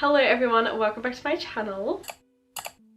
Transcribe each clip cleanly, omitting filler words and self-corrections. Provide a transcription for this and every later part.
Hello everyone, welcome back to my channel.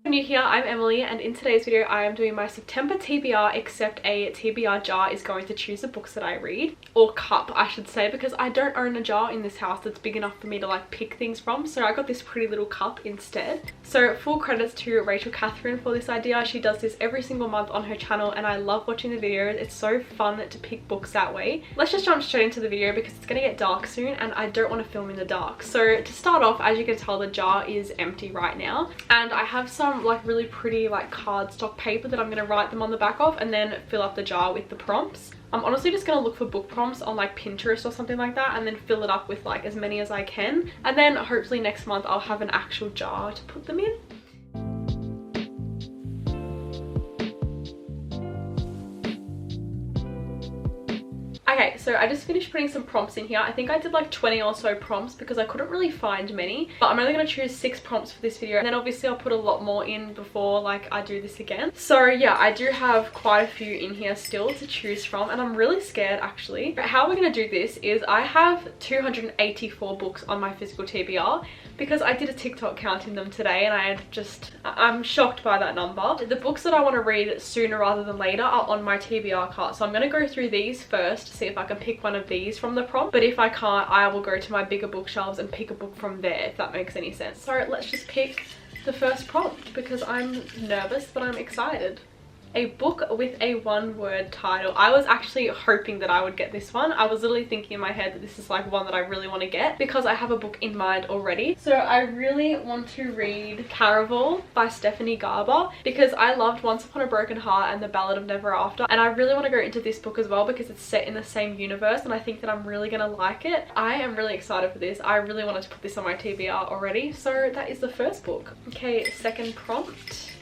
If you're new here, I'm Emily, and in today's video I am doing my September TBR, except a TBR jar is going to choose the books that I read. Or cup, I should say, because I don't own a jar in this house that's big enough for me to like pick things from, so I got this pretty little cup instead. So full credits to Rachel Catherine for this idea. She does this every single month on her channel and I love watching the videos. It's so fun to pick books that way. Let's just jump straight into the video because it's gonna get dark soon and I don't want to film in the dark. So to start off, as you can tell, the jar is empty right now, and I have some like really pretty like cardstock paper that I'm going to write them on the back of and then fill up the jar with the prompts. I'm honestly just going to look for book prompts on like Pinterest or something like that and then fill it up with like as many as I can, and then hopefully next month I'll have an actual jar to put them in. Okay, so I just finished putting some prompts in here. I think I did like 20 or so prompts because I couldn't really find many, but I'm only going to choose 6 prompts for this video, and then obviously I'll put a lot more in before like I do this again. So yeah, I do have quite a few in here still to choose from and I'm really scared actually. But how we're going to do this is I have 284 books on my physical TBR because I did a TikTok counting them today and I'm shocked by that number. The books that I want to read sooner rather than later are on my TBR cart, so I'm going to go through these first to see if I can pick one of these from the prompt, but if I can't, I will go to my bigger bookshelves and pick a book from there, if that makes any sense. So let's just pick the first prompt because I'm nervous but I'm excited. A book with a one-word title. I was actually hoping that I would get this one. I was literally thinking in my head that this is like one that I really want to get because I have a book in mind already. So I really want to read Caraval by Stephanie Garber because I loved Once Upon a Broken Heart and The Ballad of Never After, and I really want to go into this book as well because it's set in the same universe and I think that I'm really gonna like it. I am really excited for this. I really wanted to put this on my TBR already. So that is the first book. Okay, second prompt.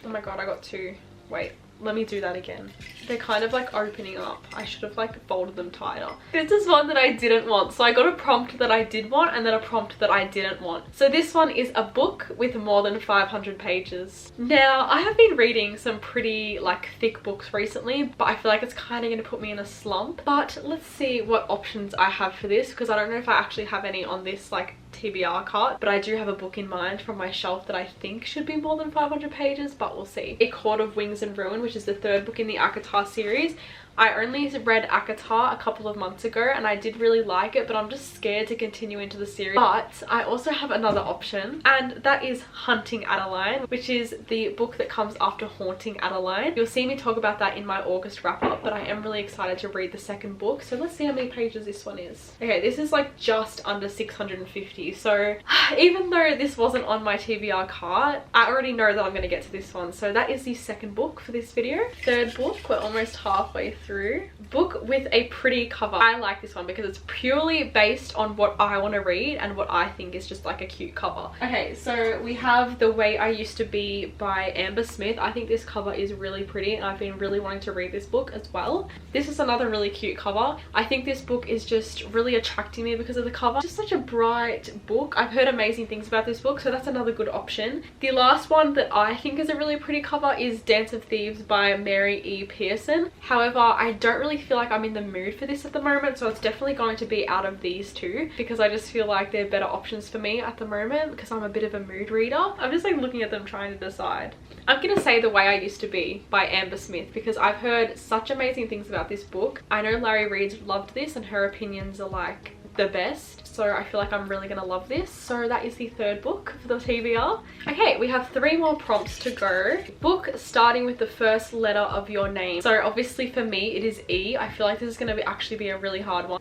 Oh my god, I got 2. Wait, let me do that again. They're kind of like opening up. I should have like folded them tighter. This is one that I didn't want. So I got a prompt that I did want and then a prompt that I didn't want. So this one is a book with more than 500 pages. Now, I have been reading some pretty like thick books recently, but I feel like it's kind of going to put me in a slump. But let's see what options I have for this because I don't know if I actually have any on this like TBR cart, but I do have a book in mind from my shelf that I think should be more than 500 pages, but we'll see. A Court of Wings and Ruin, which is the 3rd book in the ACOTAR series. I only read ACOTAR a couple of months ago and I did really like it, but I'm just scared to continue into the series. But I also have another option, and that is Hunting Adeline, which is the book that comes after Haunting Adeline. You'll see me talk about that in my August wrap up, but I am really excited to read the second book. So let's see how many pages this one is. Okay, this is like just under 650. So even though this wasn't on my TBR cart, I already know that I'm going to get to this one. So that is the second book for this video. Third book, we're almost halfway through. Book with a pretty cover. I like this one because it's purely based on what I want to read and what I think is just like a cute cover. Okay, so we have The Way I Used to Be by Amber Smith. I think this cover is really pretty and I've been really wanting to read this book as well. This is another really cute cover. I think this book is just really attracting me because of the cover. Just such a bright book. I've heard amazing things about this book, so that's another good option. The last one that I think is a really pretty cover is Dance of Thieves by Mary E. Pearson. However, I don't really feel like I'm in the mood for this at the moment, so it's definitely going to be out of these two because I just feel like they're better options for me at the moment because I'm a bit of a mood reader. I'm just like looking at them trying to decide. I'm gonna say The Way I Used to Be by Amber Smith because I've heard such amazing things about this book. I know Larry Reed loved this and her opinions are like the best, so I feel like I'm really gonna love this. So that is the third book for the TBR. Okay, we have 3 more prompts to go. Book starting with the first letter of your name. So obviously for me it is E. I feel like this is gonna actually be a really hard one.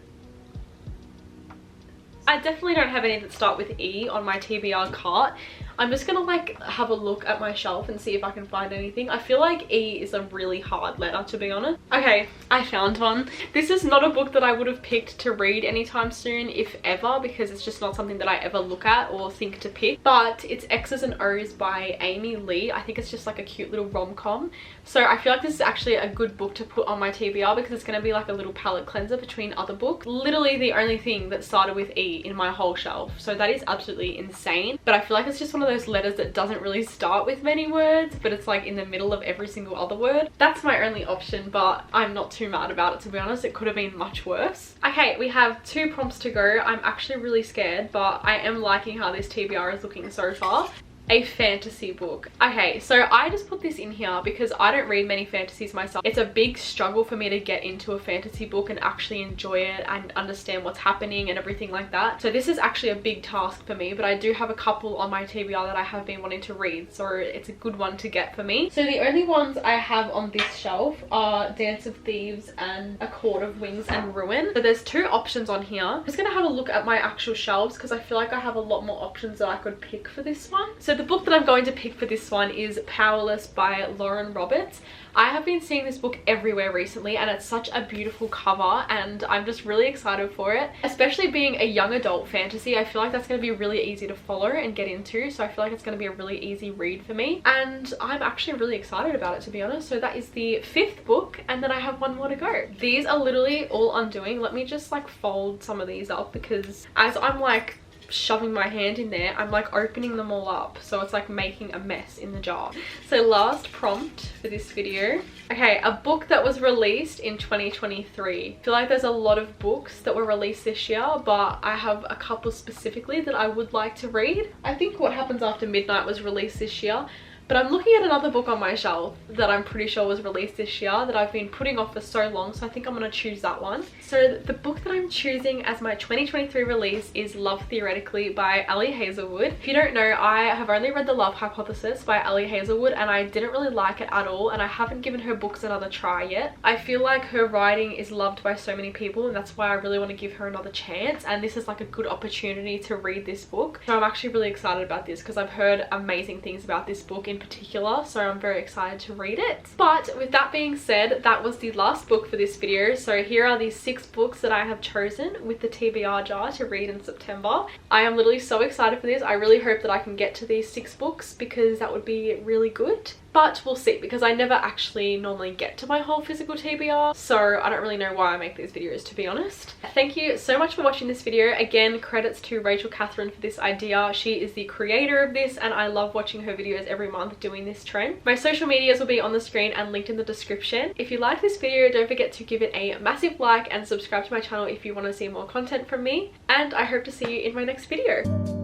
I definitely don't have any that start with E on my TBR cart. I'm just gonna like have a look at my shelf and see if I can find anything. I feel like E is a really hard letter, to be honest. Okay, I found one. This is not a book that I would have picked to read anytime soon, if ever, because it's just not something that I ever look at or think to pick. But it's X's and O's by Amy Lee. I think it's just like a cute little rom-com. So I feel like this is actually a good book to put on my TBR because it's gonna be like a little palette cleanser between other books. Literally the only thing that started with E in my whole shelf. So that is absolutely insane. But I feel like it's just one of of those letters that doesn't really start with many words, but it's like in the middle of every single other word. That's my only option, but I'm not too mad about it, to be honest. It could have been much worse. Okay, we have 2 prompts to go. I'm actually really scared, but I am liking how this TBR is looking so far. A fantasy book. Okay, so I just put this in here because I don't read many fantasies myself. It's a big struggle for me to get into a fantasy book and actually enjoy it and understand what's happening and everything like that. So this is actually a big task for me, but I do have a couple on my TBR that I have been wanting to read, so it's a good one to get for me. So the only ones I have on this shelf are Dance of Thieves and A Court of Wings and Ruin. So there's 2 options on here. I'm just gonna have a look at my actual shelves because I feel like I have a lot more options that I could pick for this one. So the book that I'm going to pick for this one is Powerless by Lauren Roberts. I have been seeing this book everywhere recently and it's such a beautiful cover and I'm just really excited for it. Especially being a young adult fantasy, I feel like that's going to be really easy to follow and get into, so I feel like it's going to be a really easy read for me and I'm actually really excited about it, to be honest. So that is the 5th book and then I have 1 more to go. These are literally all undoing. Let me just like fold some of these up because as I'm like shoving my hand in there, I'm like opening them all up, so it's like making a mess in the jar. So last prompt for this video. Okay, a book that was released in 2023. I feel like there's a lot of books that were released this year, but I have a couple specifically that I would like to read. I think What Happens After Midnight was released this year, but I'm looking at another book on my shelf that I'm pretty sure was released this year that I've been putting off for so long, so I think I'm going to choose that one. So the book that I'm choosing as my 2023 release is Love Theoretically by Ali Hazelwood. If you don't know, I have only read The Love Hypothesis by Ali Hazelwood and I didn't really like it at all, and I haven't given her books another try yet. I feel like her writing is loved by so many people and that's why I really want to give her another chance, and this is like a good opportunity to read this book. So I'm actually really excited about this because I've heard amazing things about this book in particular, so I'm very excited to read it. But with that being said, that was the last book for this video. So here are the 6 books that I have chosen with the TBR jar to read in September. I am literally so excited for this. I really hope that I can get to these 6 books because that would be really good. But we'll see, because I never actually normally get to my whole physical TBR, so I don't really know why I make these videos, to be honest. Thank you so much for watching this video. Again, credits to Rachel Catherine for this idea. She is the creator of this and I love watching her videos every month doing this trend. My social medias will be on the screen and linked in the description. If you like this video, don't forget to give it a massive like and subscribe to my channel if you want to see more content from me. And I hope to see you in my next video.